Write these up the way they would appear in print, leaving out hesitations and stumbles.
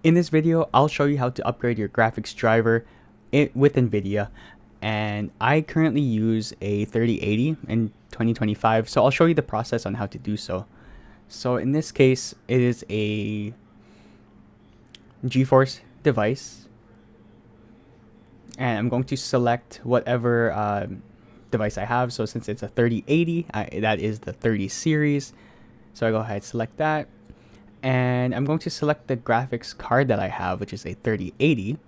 In this video, I'll show you how to upgrade your graphics driver with NVIDIA. And I currently use a 3080 in 2025, so I'll show you the process on how to do so. So in this case, it is a GeForce device, and I'm going to select whatever device I have. So since it's a 3080, that is the 30 series. So I go ahead and select that. And I'm going to select the graphics card that I have, which is a 3080.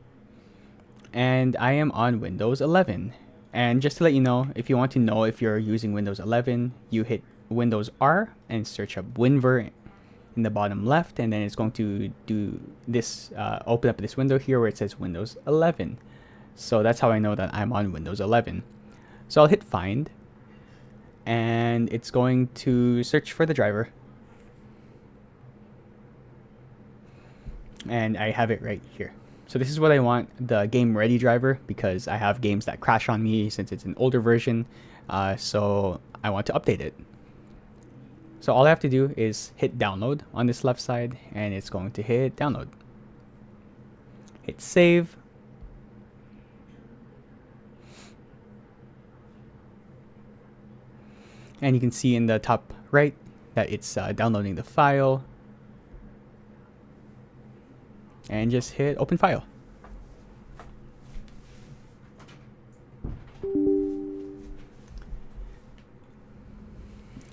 And I am on Windows 11. And just to let you know, if you want to know if you're using Windows 11, you hit Windows R and search up WinVer in the bottom left, and then it's going to do this, open up this window here where it says Windows 11. So that's how I know that I'm on Windows 11. So I'll hit Find, and it's going to search for the driver. And I have it right here. So this is what I want, the game ready driver, because I have games that crash on me since it's an older version. So I want to update it. So all I have to do is hit download on this left side, and it's going to hit download. Hit save. And you can see in the top right that it's downloading the file. And just hit open file.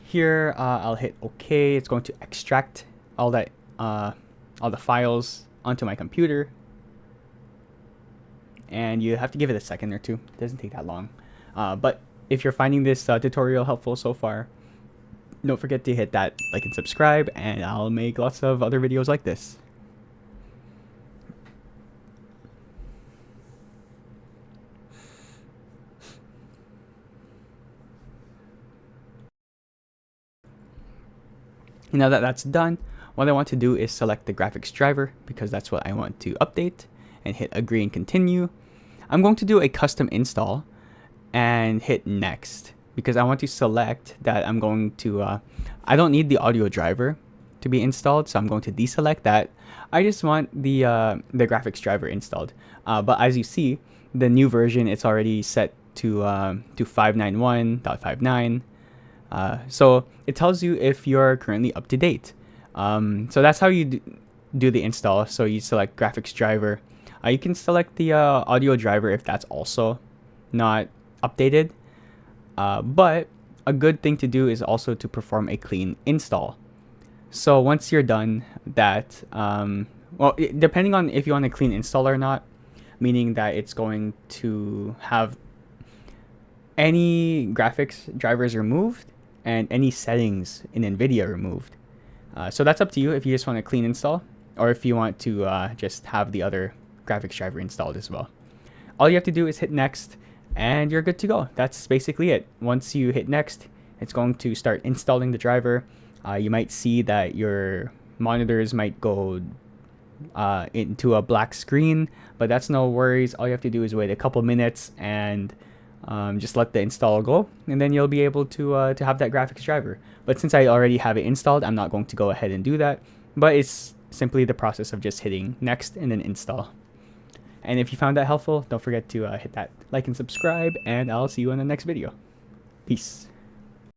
Here, I'll hit OK. It's going to extract all the files onto my computer, and you have to give it a second or two. It doesn't take that long. But if you're finding this tutorial helpful so far, don't forget to hit that like and subscribe, and I'll make lots of other videos like this. Now that that's done, what I want to do is select the graphics driver, because that's what I want to update, and hit agree and continue. I'm going to do a custom install and hit next, because I want to select that I'm going to, I don't need the audio driver to be installed, so I'm going to deselect that. I just want the graphics driver installed. But as you see, the new version, it's already set to 591.59. So it tells you if you're currently up to date. So that's how you do the install. So you select graphics driver. You can select the audio driver if that's also not updated. But a good thing to do is also to perform a clean install. So once you're done that, well, depending on if you want a clean install or not, meaning that it's going to have any graphics drivers removed and any settings in NVIDIA removed. So that's up to you if you just want a clean install, or if you want to just have the other graphics driver installed as well. All you have to do is hit next, and you're good to go. That's basically it. Once you hit next, it's going to start installing the driver. You might see that your monitors might go into a black screen, but that's no worries. All you have to do is wait a couple minutes and just let the install go, and then you'll be able to have that graphics driver. But since I already have it installed, I'm not going to go ahead and do that, but it's simply the process of just hitting next and then install. And if you found that helpful, don't forget to hit that like and subscribe, and I'll see you in the next video. Peace.